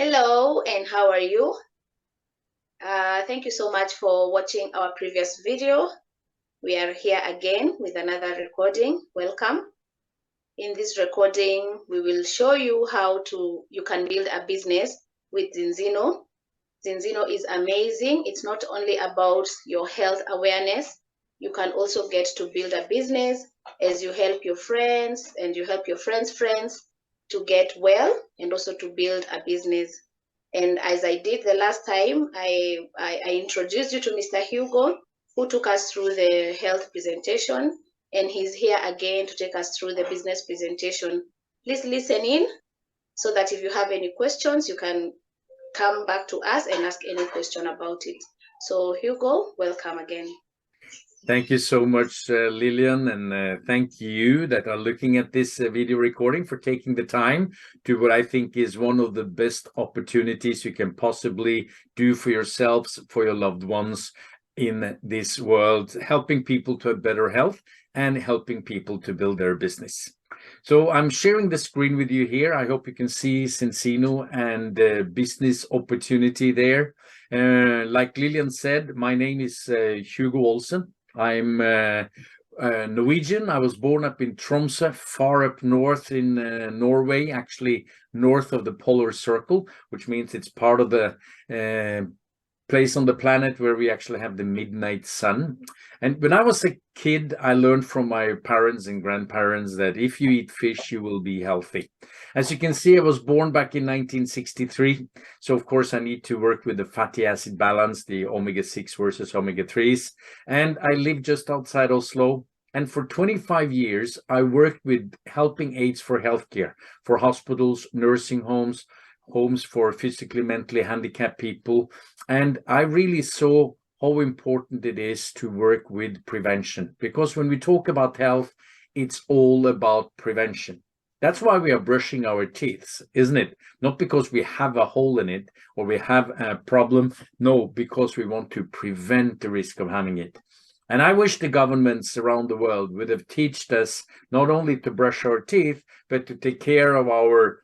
Hello, and how are you? Thank you so much for watching our previous video. We are here again with another recording. Welcome. In this recording, we will show you how you can build a business with Zinzino. Zinzino is amazing. It's not only about your health awareness. You can also get to build a business as you help your friends and you help your friends' friends to get well and also to build a business. And as I did the last time, I introduced you to Mr. Hugo, who took us through the health presentation, and he's here again to take us through the business presentation. Please listen in so that if you have any questions, you can come back to us and ask any question about it. So Hugo, welcome again. Thank you so much, Lillian, and thank you that are looking at this video recording for taking the time to what I think is one of the best opportunities you can possibly do for yourselves, for your loved ones in this world, helping people to have better health and helping people to build their business. So I'm sharing the screen with you here. I hope you can see Zinzino and the business opportunity there. Like Lillian said, my name is Hugo Olsen. I'm Norwegian. I was born up in Tromsø, far up north in Norway, actually north of the polar circle, which means it's part of the place on the planet where we actually have the midnight sun. And when I was a kid, I learned from my parents and grandparents that if you eat fish, you will be healthy. As you can see, I was born back in 1963. So, of course, I need to work with the fatty acid balance, the omega-6 versus omega-3s. And I live just outside Oslo. And for 25 years, I worked with helping aids for healthcare, for hospitals, nursing homes, homes for physically, mentally handicapped people. And I really saw how important it is to work with prevention, because when we talk about health, it's all about prevention. That's why we are brushing our teeth, isn't it? Not because we have a hole in it or we have a problem. No, because we want to prevent the risk of having it. And I wish the governments around the world would have taught us not only to brush our teeth, but to take care of our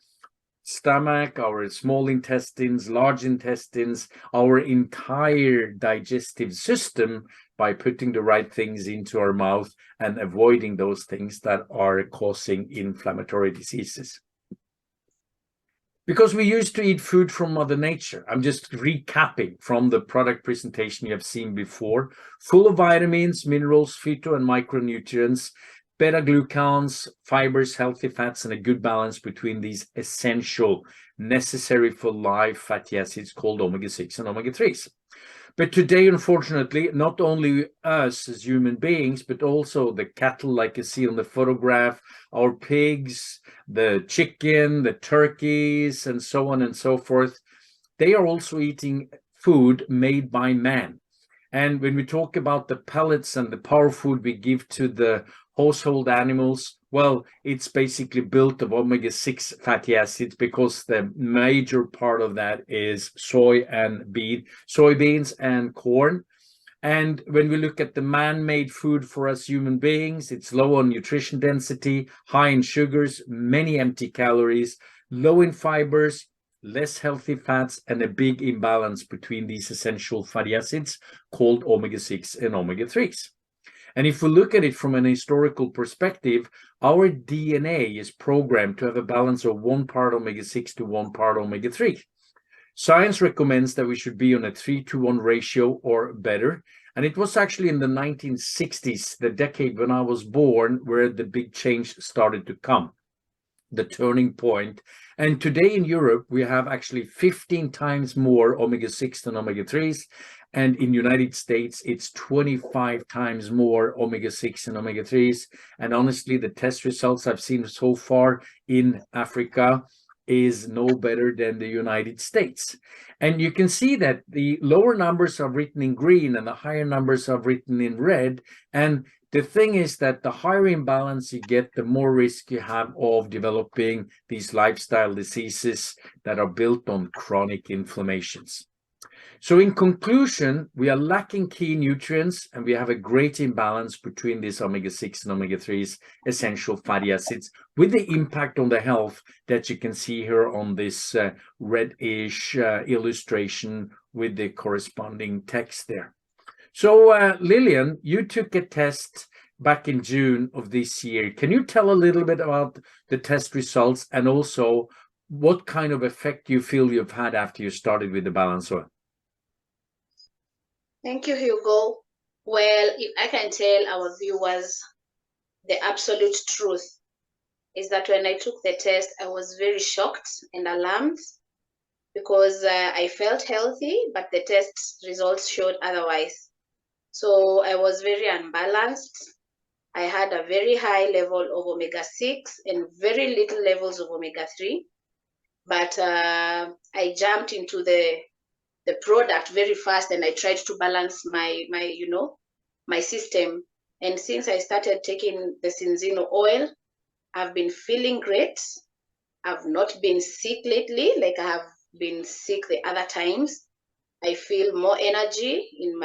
stomach, our small intestines, large intestines, our entire digestive system by putting the right things into our mouth and avoiding those things that are causing inflammatory diseases. Because we used to eat food from Mother Nature. I'm just recapping from the product presentation you have seen before, full of vitamins, minerals, phyto and micronutrients, beta-glucans, fibers, healthy fats, and a good balance between these essential, necessary for life fatty acids called omega-6 and omega-3s. But today, unfortunately, not only us as human beings, but also the cattle, like you see on the photograph, our pigs, the chicken, the turkeys, and so on and so forth, they are also eating food made by man. And when we talk about the pellets and the power food we give to the household animals, well, it's basically built of omega-6 fatty acids because the major part of that is soybeans and corn. And when we look at the man-made food for us human beings, it's low on nutrition density, high in sugars, many empty calories, low in fibers, less healthy fats, and a big imbalance between these essential fatty acids called omega-6 and omega-3s. And if we look at it from an historical perspective, our DNA is programmed to have a balance of 1 part omega-6 to 1 part omega-3. Science recommends that we should be on a 3-to-1 ratio or better. And it was actually in the 1960s, the decade when I was born, where the big change started to come, the turning point. And today in Europe, we have actually 15 times more omega-6 than omega-3s. And in United States, it's 25 times more omega-6 and omega-3s. And honestly, the test results I've seen so far in Africa is no better than the United States. And you can see that the lower numbers are written in green and the higher numbers are written in red. And the thing is that the higher imbalance you get, the more risk you have of developing these lifestyle diseases that are built on chronic inflammations. So in conclusion, we are lacking key nutrients and we have a great imbalance between these omega-6 and omega-3s, essential fatty acids, with the impact on the health that you can see here on this reddish illustration with the corresponding text there. So Lillian, you took a test back in June of this year. Can you tell a little bit about the test results and also what kind of effect you feel you've had after you started with the Balance Oil? Thank you, Hugo. Well, if I can tell our viewers the absolute truth is that when I took the test, I was very shocked and alarmed because I felt healthy, but the test results showed otherwise. So I was very unbalanced. I had a very high level of omega-6 and very little levels of omega-3. But I jumped into the product very fast and I tried to balance my system. And since I started taking the Zinzino oil, I've been feeling great. I've not been sick lately like I have been sick the other times. I feel more energy in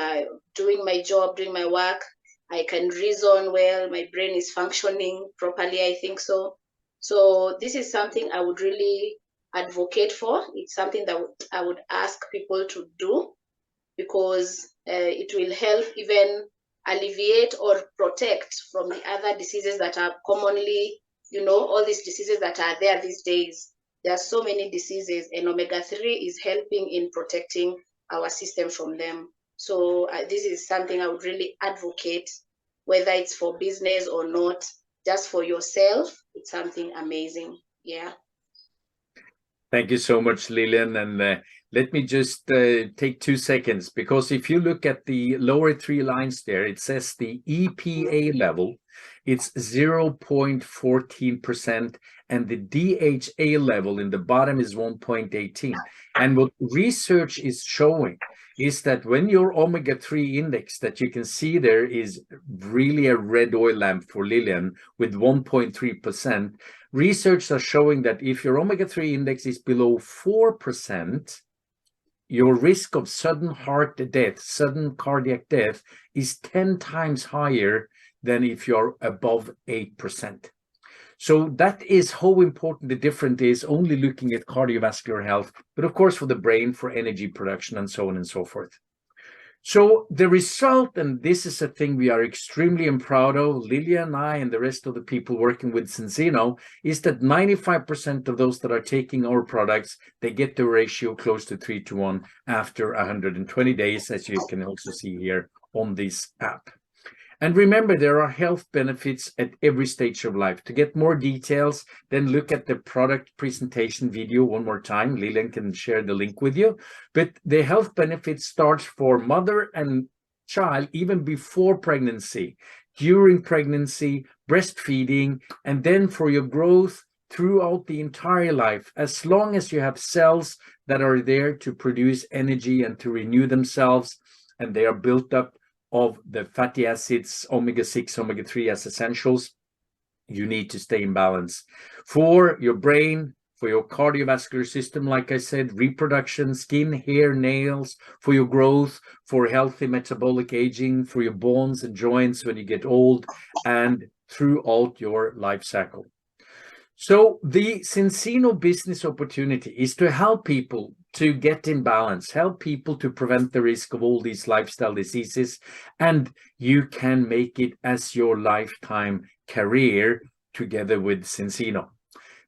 doing my job, doing my work. I can reason well. My brain is functioning properly, I think so. So this is something I would really advocate for. It's something that I would ask people to do because it will help even alleviate or protect from the other diseases that are commonly, all these diseases that are there these days. There are so many diseases, and omega-3 is helping in protecting our system from them. So this is something I would really advocate, whether it's for business or not, just for yourself. It's something amazing. Yeah. Thank you so much, Lillian. And let me just take 2 seconds, because if you look at the lower 3 lines there, it says the EPA level, it's 0.14%, and the DHA level in the bottom is 1.18. And what research is showing is that when your omega-3 index that you can see there is really a red oil lamp for Lillian with 1.3%, research are showing that if your omega-3 index is below 4%, your risk of sudden heart death, sudden cardiac death, is 10 times higher than if you're above 8%. So that is how important the difference is, only looking at cardiovascular health, but of course for the brain, for energy production, and so on and so forth. So the result, and this is a thing we are extremely proud of, Lillian and I and the rest of the people working with Zinzino, is that 95% of those that are taking our products, they get the ratio close to 3-to-1 after 120 days, as you can also see here on this app. And remember, there are health benefits at every stage of life. To get more details, then look at the product presentation video one more time. Lillian can share the link with you. But the health benefits starts for mother and child even before pregnancy, during pregnancy, breastfeeding, and then for your growth throughout the entire life, as long as you have cells that are there to produce energy and to renew themselves, and they are built up of the fatty acids, omega-6, omega-3 as essentials, you need to stay in balance. For your brain, for your cardiovascular system, like I said, reproduction, skin, hair, nails, for your growth, for healthy metabolic aging, for your bones and joints when you get old, and throughout your life cycle. So the Zinzino business opportunity is to help people to get in balance, help people to prevent the risk of all these lifestyle diseases, and you can make it as your lifetime career together with Zinzino.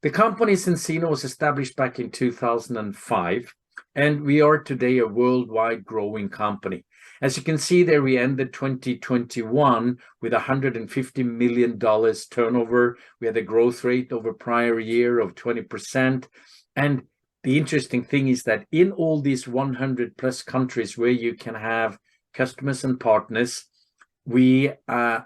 The company Zinzino was established back in 2005, and we are today a worldwide growing company. As you can see there, we ended 2021 with $150 million turnover. We had a growth rate over prior year of 20%. And the interesting thing is that in all these 100 plus countries where you can have customers and partners, we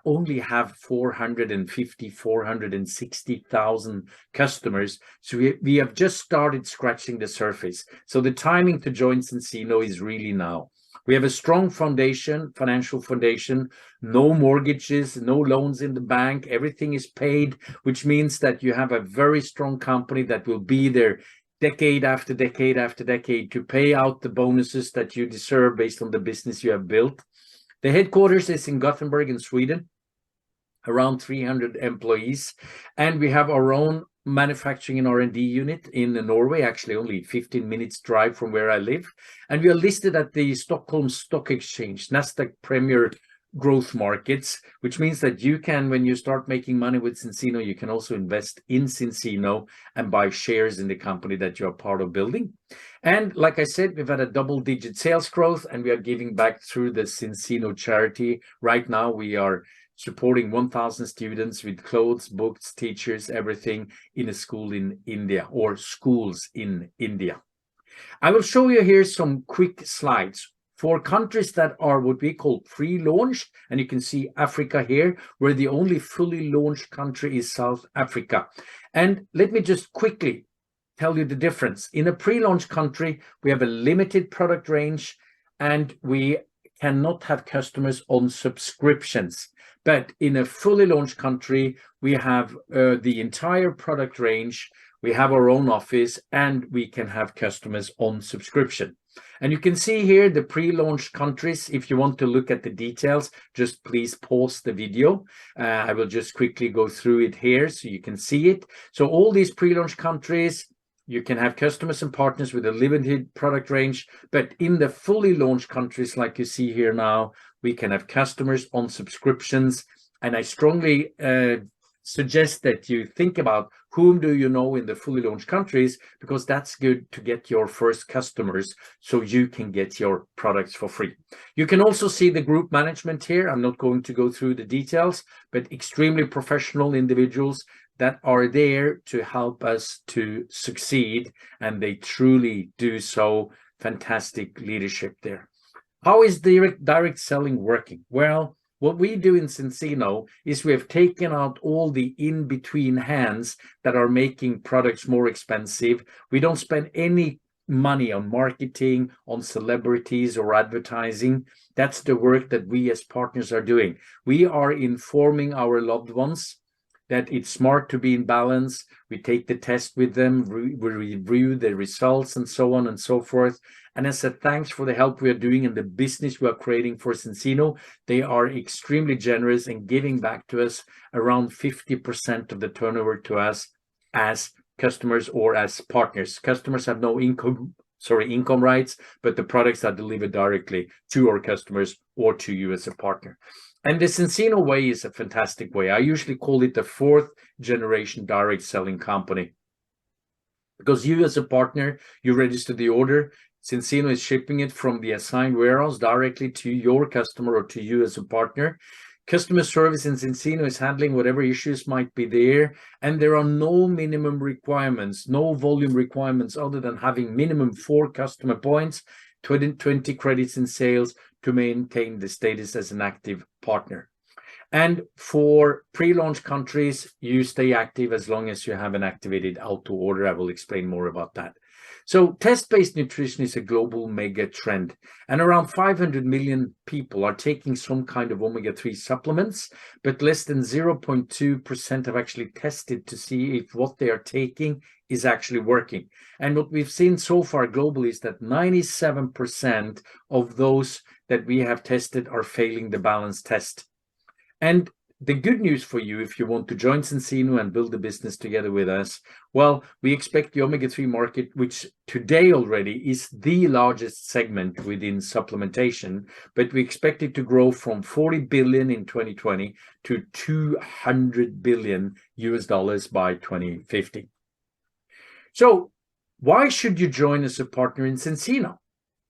only have 460,000 customers. So we have just started scratching the surface. So the timing to join Zinzino is really now. We have a strong foundation, financial foundation, no mortgages, no loans in the bank, everything is paid, which means that you have a very strong company that will be there decade after decade after decade to pay out the bonuses that you deserve based on the business you have built. The headquarters is in Gothenburg in Sweden, around 300 employees, and we have our own manufacturing and R&D unit in Norway, actually only 15 minutes drive from where I live, and we are listed at the Stockholm Stock Exchange, Nasdaq Premier Growth Markets, which means that you can, when you start making money with Zinzino, you can also invest in Zinzino and buy shares in the company that you're part of building. And like I said, we've had a double-digit sales growth, and we are giving back through the Zinzino charity. Right now, we are supporting 1,000 students with clothes, books, teachers, everything in a school in India, or schools in India. I will show you here some quick slides for countries that are what we call pre-launched, and you can see Africa here, where the only fully launched country is South Africa. And let me just quickly tell you the difference. In a pre-launch country, we have a limited product range, and we cannot have customers on subscriptions. But in a fully launched country, we have the entire product range, we have our own office, and we can have customers on subscription. And you can see here the pre-launch countries. If you want to look at the details, just please pause the video. I will just quickly go through it here so you can see it. So all these pre-launch countries, you can have customers and partners with a limited product range, but in the fully launched countries, like you see here now, we can have customers on subscriptions. And I strongly suggest that you think about whom do you know in the fully launched countries, because that's good to get your first customers so you can get your products for free. You can also see the group management here. I'm not going to go through the details, but extremely professional individuals that are there to help us to succeed, and they truly do so. Fantastic leadership there. How is direct selling working? Well, what we do in Zinzino is we have taken out all the in-between hands that are making products more expensive. We don't spend any money on marketing, on celebrities or advertising. That's the work that we as partners are doing. We are informing our loved ones that it's smart to be in balance. We take the test with them, we review the results, and so on and so forth. And as a thanks for the help we are doing and the business we are creating for Zinzino, they are extremely generous and giving back to us around 50% of the turnover to us as customers or as partners. Customers have no income rights, but the products are delivered directly to our customers or to you as a partner. And the Zinzino way is a fantastic way. I usually call it the fourth generation direct selling company, because you as a partner, you register the order. Zinzino is shipping it from the assigned warehouse directly to your customer or to you as a partner. Customer service in Zinzino is handling whatever issues might be there, and there are no minimum requirements, no volume requirements other than having minimum 4 customer points, 20 credits in sales to maintain the status as an active partner. And for pre-launch countries, you stay active as long as you have an activated auto order. I will explain more about that. So test-based nutrition is a global mega trend, and around 500 million people are taking some kind of omega-3 supplements, but less than 0.2% have actually tested to see if what they are taking is actually working. And what we've seen so far globally is that 97% of those that we have tested are failing the balance test. And the good news for you, if you want to join Zinzino and build a business together with us, well, we expect the omega-3 market, which today already is the largest segment within supplementation, but we expect it to grow from 40 billion in 2020 to $200 billion by 2050. So why should you join as a partner in Zinzino?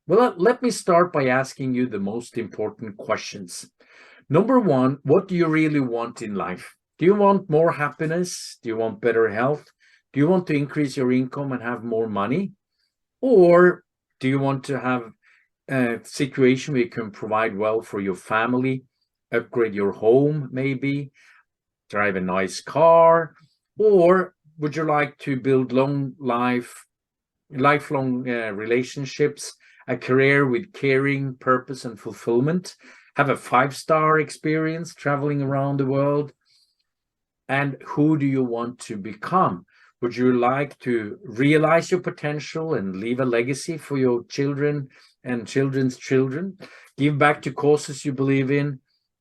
Well, let me start by asking you the most important questions. Number one, what do you really want in life? Do you want more happiness? Do you want better health? Do you want to increase your income and have more money? Or do you want to have a situation where you can provide well for your family, upgrade your home maybe, drive a nice car? Or would you like to build lifelong relationships, a career with caring, purpose, and fulfillment? Have a 5-star experience traveling around the world? And who do you want to become? Would you like to realize your potential and leave a legacy for your children and children's children? Give back to causes you believe in?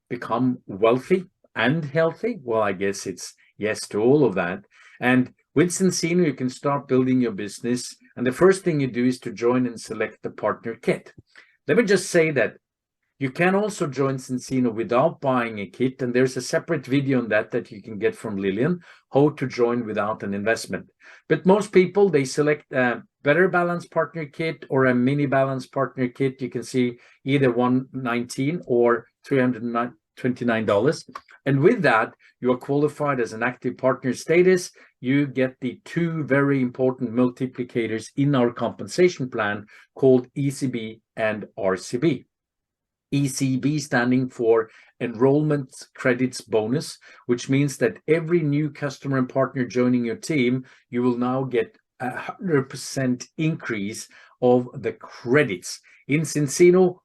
Become wealthy and healthy? Well, I guess it's yes to all of that. And with Zinzino, you can start building your business. And the first thing you do is to join and select the partner kit. Let me just say that you can also join Zinzino without buying a kit, and there's a separate video on that you can get from Lillian, how to join without an investment. But most people, they select a better balance partner kit or a mini balance partner kit. You can see either $119 or $329. And with that, you are qualified as an active partner status. You get the two very important multiplicators in our compensation plan called ECB and RCB. ECB standing for Enrollment Credits Bonus, which means that every new customer and partner joining your team, you will now get 100% increase of the credits. In Zinzino,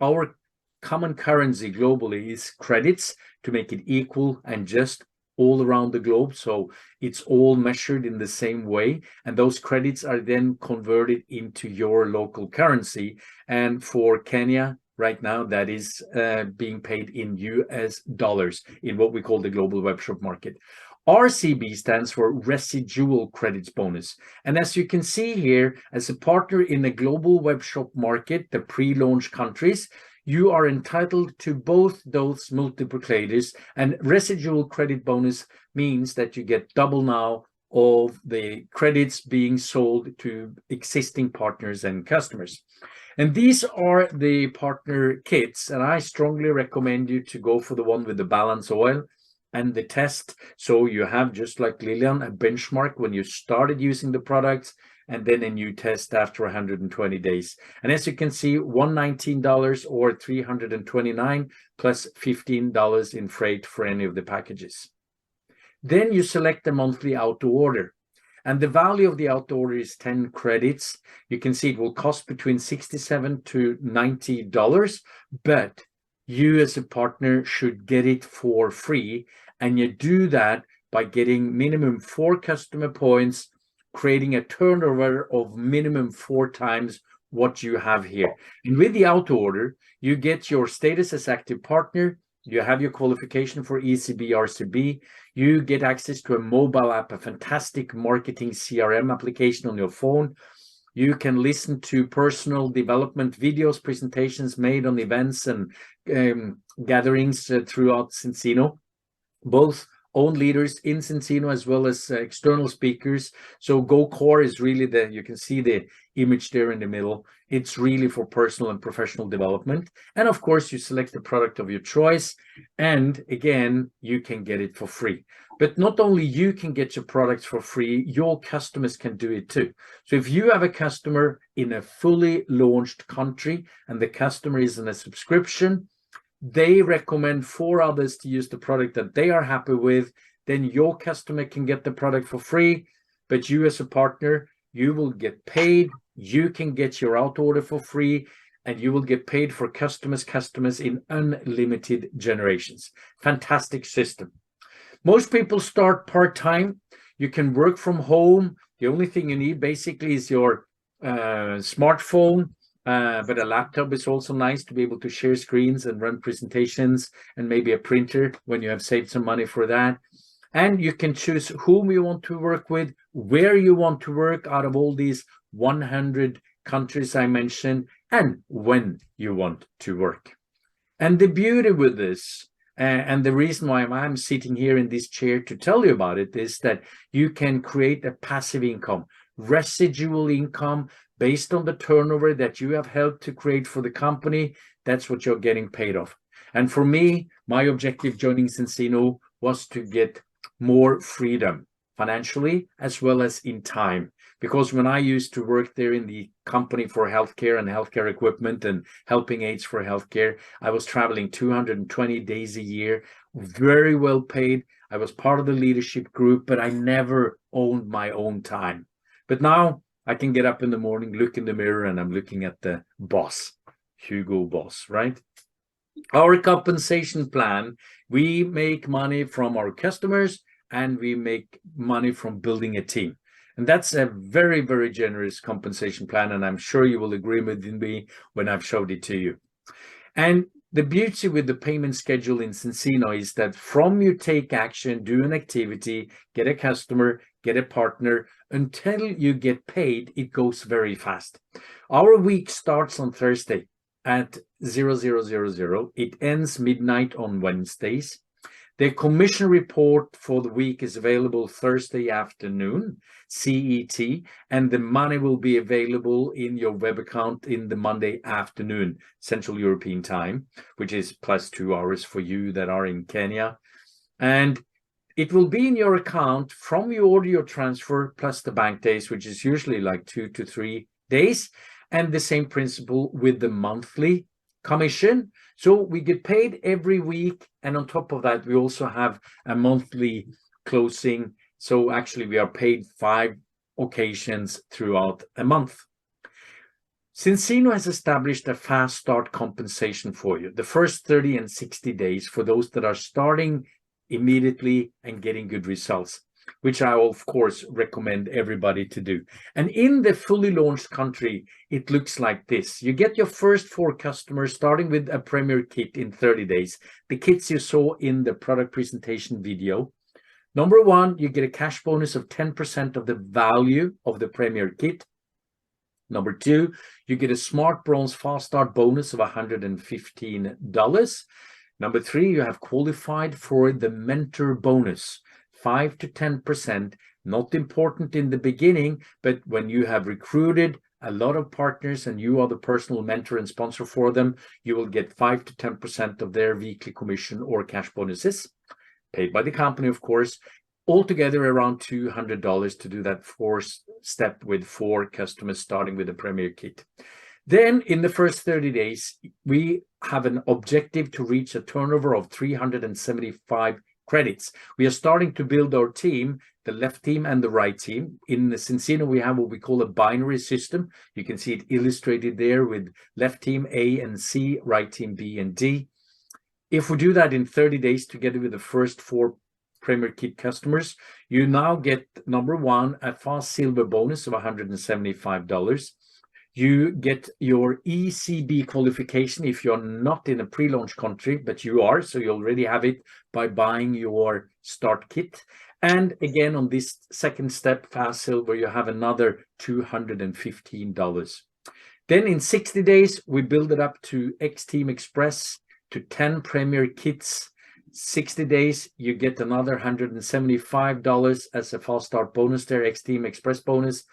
our common currency globally is credits to make it equal and just all around the globe. So it's all measured in the same way. And those credits are then converted into your local currency. And for Kenya, right now, that is being paid in US dollars in what we call the global webshop market. RCB stands for Residual Credits Bonus. And as you can see here, as a partner in the global webshop market, the pre-launch countries, you are entitled to both those multiplicators. And Residual Credit Bonus means that you get double now of the credits being sold to existing partners and customers. And these are the partner kits, and I strongly recommend you to go for the one with the balance oil and the test. So you have, just like Lillian, a benchmark when you started using the products, and then a new test after 120 days. And as you can see, $119 or $329 plus $15 in freight for any of the packages. Then you select the monthly auto order. And the value of the auto order is 10 credits. You can see it will cost between $67 to $90, but you as a partner should get it for free. And you do that by getting minimum 4 customer points, creating a turnover of minimum 4 times what you have here. And with the auto order, you get your status as active partner. You have your qualification for ECB, RCB. You get access to a mobile app, a fantastic marketing CRM application on your phone. You can listen to personal development videos, presentations made on events and gatherings throughout Zinzino, both own leaders in Zinzino as well as external speakers. So Go Core is really you can see the image there in the middle. It's really for personal and professional development. And of course, you select the product of your choice. And again, you can get it for free. But not only you can get your products for free, your customers can do it too. So if you have a customer in a fully launched country and the customer is in a subscription, they recommend 4 others to use the product that they are happy with, then your customer can get the product for free, but you as a partner, you will get paid, you can get your auto order for free, and you will get paid for customers in unlimited generations. Fantastic system. Most people start part-time. You can work from home. The only thing you need basically is your smartphone, but a laptop is also nice to be able to share screens and run presentations, and maybe a printer when you have saved some money for that. And you can choose whom you want to work with, where you want to work out of all these 100 countries I mentioned, and when you want to work. And the beauty with this, and the reason why I'm sitting here in this chair to tell you about it, is that you can create a passive income, residual income based on the turnover that you have helped to create for the company. That's what you're getting paid off. And for me, my objective joining Zinzino was to get more freedom financially as well as in time. Because when I used to work there in the company for healthcare and healthcare equipment and helping aids for healthcare, I was traveling 220 days a year, very well paid. I was part of the leadership group, but I never owned my own time. But now I can get up in the morning, look in the mirror, and I'm looking at the boss, Hugo Boss, right? Our compensation plan, we make money from our customers and we make money from building a team. And that's a very, very generous compensation plan. And I'm sure you will agree with me when I've showed it to you. And the beauty with the payment schedule in Zinzino is that from you take action, do an activity, get a customer, get a partner, until you get paid, it goes very fast. Our week starts on Thursday at 0000. It ends midnight on Wednesdays. The commission report for the week is available Thursday afternoon, CET, and the money will be available in your web account in the Monday afternoon, Central European time, which is plus 2 hours for you that are in Kenya. And it will be in your account from you order your transfer plus the bank days, which is usually like 2 to 3 days. And the same principle with the monthly commission. So we get paid every week, and on top of that we also have a monthly closing. So actually we are paid 5 occasions throughout a month. Zinzino has established a fast start compensation for you, the first 30 and 60 days for those that are starting immediately and getting good results, which I of course recommend everybody to do. And in the fully launched country, it looks like this. You get your first 4 customers starting with a Premier kit in 30 days. The kits you saw in the product presentation video. Number 1, you get a cash bonus of 10% of the value of the Premier kit. Number 2, you get a Smart Bronze Fast Start bonus of $115. Number 3, you have qualified for the mentor bonus, 5 to 10%, not important in the beginning, but when you have recruited a lot of partners and you are the personal mentor and sponsor for them, you will get 5 to 10% of their weekly commission or cash bonuses, paid by the company, of course. Altogether around $200 to do that 4-step with 4 customers starting with the Premier kit. Then in the first 30 days, we have an objective to reach a turnover of 375 credits. We are starting to build our team, the left team and the right team. In the Zinzino, we have what we call a binary system. You can see it illustrated there with left team A and C, right team B and D. If we do that in 30 days together with the first 4 Premier Kit customers, you now get, number 1, a fast silver bonus of $175. You get your ECB qualification if you're not in a pre-launch country, but you are, so you already have it by buying your start kit. And again, on this second step, fast silver, you have another $215. Then in 60 days, we build it up to X Team Express, to 10 Premier Kits. 60 days, you get another $175 as a fast start bonus there, X Team Express bonus,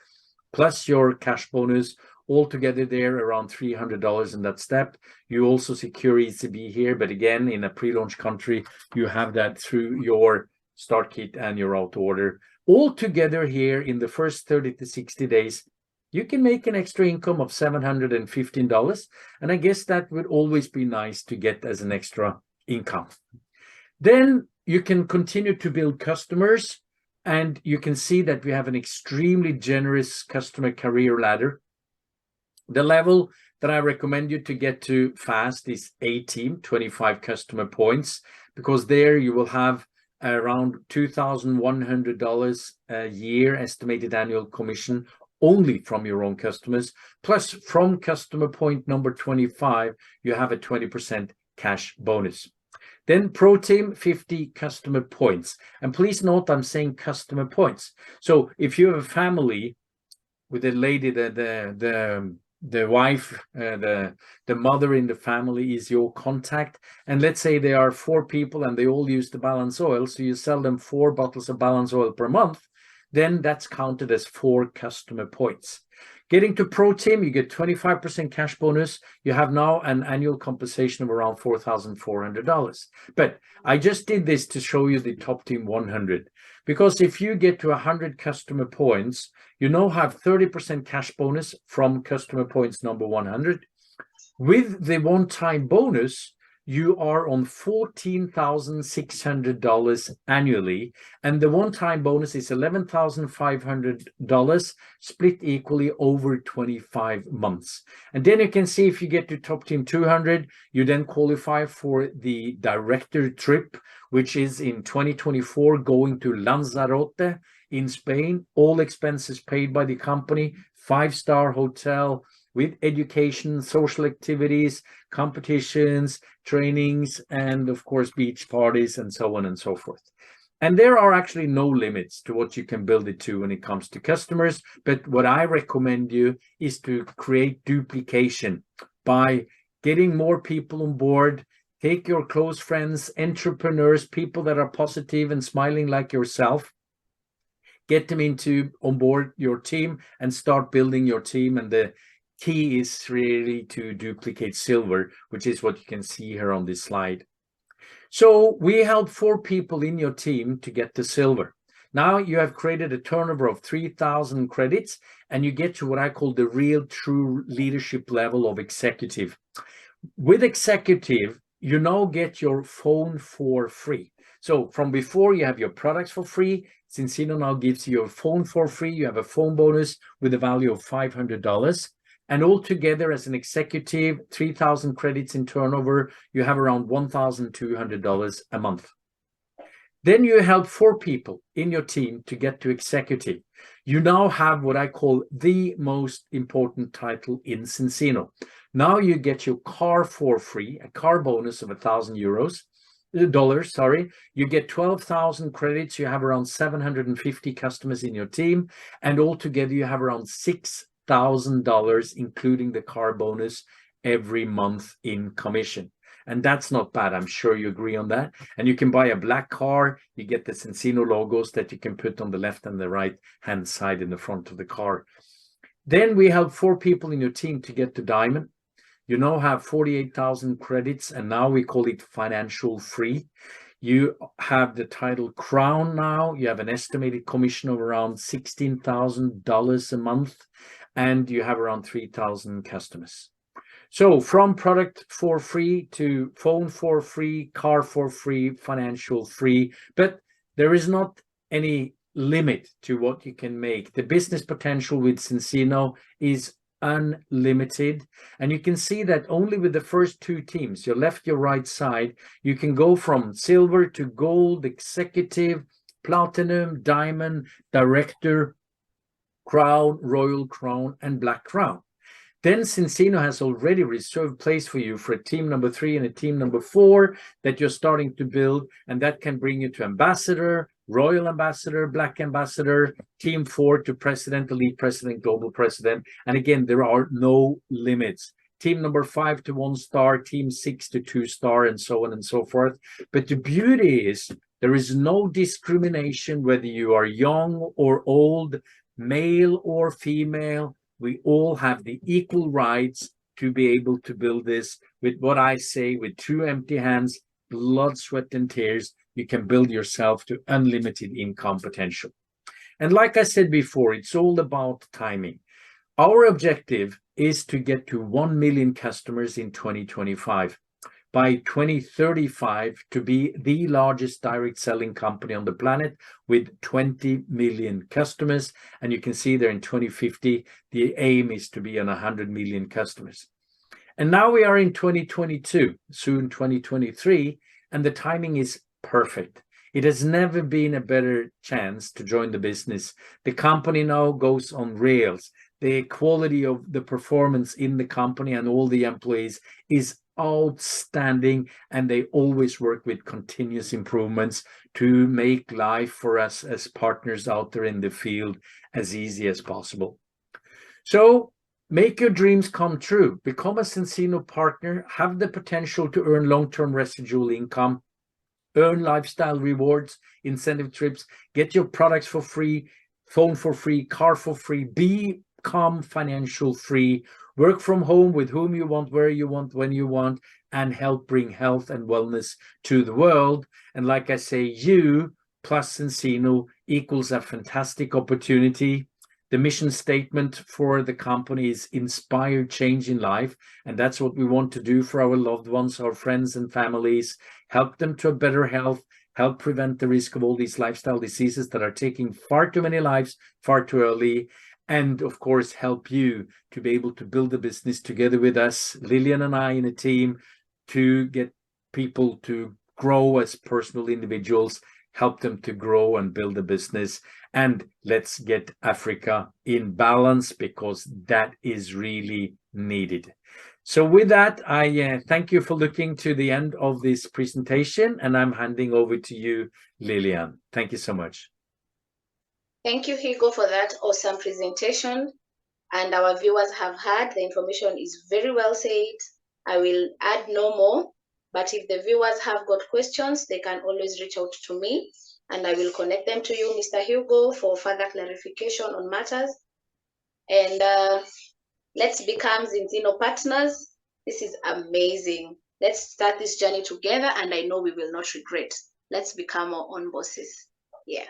plus your cash bonus. Altogether there around $300 in that step. You also secure ECB here, but again, in a pre-launch country, you have that through your start kit and your auto order. Altogether here in the first 30 to 60 days, you can make an extra income of $715. And I guess that would always be nice to get as an extra income. Then you can continue to build customers, and you can see that we have an extremely generous customer career ladder. The level that I recommend you to get to fast is A team, 25 customer points, because there you will have around $2,100 a year estimated annual commission only from your own customers. Plus from customer point number 25, you have a 20% cash bonus. Then Pro Team, 50 customer points. And please note, I'm saying customer points. So if you have a family with a lady, the wife, the mother in the family is your contact, and let's say there are 4 people and they all use the balance oil, so you sell them 4 bottles of balance oil per month, then that's counted as 4 customer points. Getting to Pro Team, you get 25% cash bonus. You have now an annual compensation of around $4,400. But I just did this to show you the top team 100, because if you get to 100 customer points, you now have 30% cash bonus from customer points number 100. With the one-time bonus, you are on $14,600 annually, and the one-time bonus is $11,500 split equally over 25 months. And then you can see if you get to top team 200, you then qualify for the director trip, which is in 2024 going to Lanzarote in Spain, all expenses paid by the company, 5-star hotel with education, social activities, competitions, trainings, and of course, beach parties, and so on and so forth. And there are actually no limits to what you can build it to when it comes to customers. But what I recommend you is to create duplication by getting more people on board. Take your close friends, entrepreneurs, people that are positive and smiling like yourself, get them on board your team and start building your team. And the key is really to duplicate silver, which is what you can see here on this slide. So we help 4 people in your team to get to silver. Now you have created a turnover of 3,000 credits, and you get to what I call the real true leadership level of executive. With executive, you now get your phone for free. So from before, you have your products for free. Zinzino now gives you your phone for free. You have a phone bonus with a value of $500. And altogether, as an executive, 3,000 credits in turnover, you have around $1,200 a month. Then you help 4 people in your team to get to executive. You now have what I call the most important title in Zinzino. Now you get your car for free, a car bonus of $1,000, sorry. You get 12,000 credits. You have around 750 customers in your team. And altogether, you have around $6,000, including the car bonus every month in commission. And that's not bad. I'm sure you agree on that. And you can buy a black car. You get the Zinzino logos that you can put on the left and the right hand side in the front of the car. Then we help 4 people in your team to get to diamond. You now have 48,000 credits, and now we call it financial free. You have the title crown now. You have an estimated commission of around $16,000 a month, and you have around 3,000 customers. So from product for free to phone for free, car for free, financial free, but there is not any limit to what you can make. The business potential with Zinzino is unlimited, and you can see that only with the first 2 teams, your left, your right side, you can go from silver to gold, executive, platinum, diamond, director, crown, royal crown, and black crown. Then Zinzino has already reserved place for you for a team number 3 and a team number 4 that you're starting to build, and that can bring you to ambassador, royal ambassador, black ambassador, team 4 to president, elite president, global president. And again, there are no limits. Team number 5 to 1-star, team 6 to 2-star, and so on and so forth. But the beauty is there is no discrimination whether you are young or old, male or female. We all have the equal rights to be able to build this with what I say, with 2 empty hands, blood, sweat, and tears. You can build yourself to unlimited income potential. And like I said before, it's all about timing. Our objective is to get to 1 million customers in 2025. By 2035, to be the largest direct selling company on the planet with 20 million customers. And you can see there in 2050, the aim is to be on 100 million customers. And now we are in 2022, soon 2023, and the timing is perfect. It has never been a better chance to join the business. The company now goes on rails. The quality of the performance in the company and all the employees is outstanding, and they always work with continuous improvements to make life for us as partners out there in the field as easy as possible. So make your dreams come true. Become a Zinzino partner, have the potential to earn long-term residual income, earn lifestyle rewards, incentive trips, get your products for free, phone for free, car for free, become financial free, work from home with whom you want, where you want, when you want, and help bring health and wellness to the world. And like I say, you plus Zinzino equals a fantastic opportunity. The mission statement for the company is inspire change in life. And that's what we want to do for our loved ones, our friends and families, help them to a better health, help prevent the risk of all these lifestyle diseases that are taking far too many lives far too early. And of course, help you to be able to build a business together with us, Lillian and I in a team, to get people to grow as personal individuals, help them to grow and build a business. And let's get Africa in balance, because that is really needed. So with that, I thank you for looking to the end of this presentation, and I'm handing over to you, Lillian. Thank you so much. Thank you, Hugo, for that awesome presentation. And our viewers have heard the information is very well said. I will add no more, but if the viewers have got questions, they can always reach out to me, and I will connect them to you, Mr. Hugo, for further clarification on matters. And let's become Zinzino partners. This is amazing. Let's start this journey together, and I know we will not regret. Let's become our own bosses. Yeah.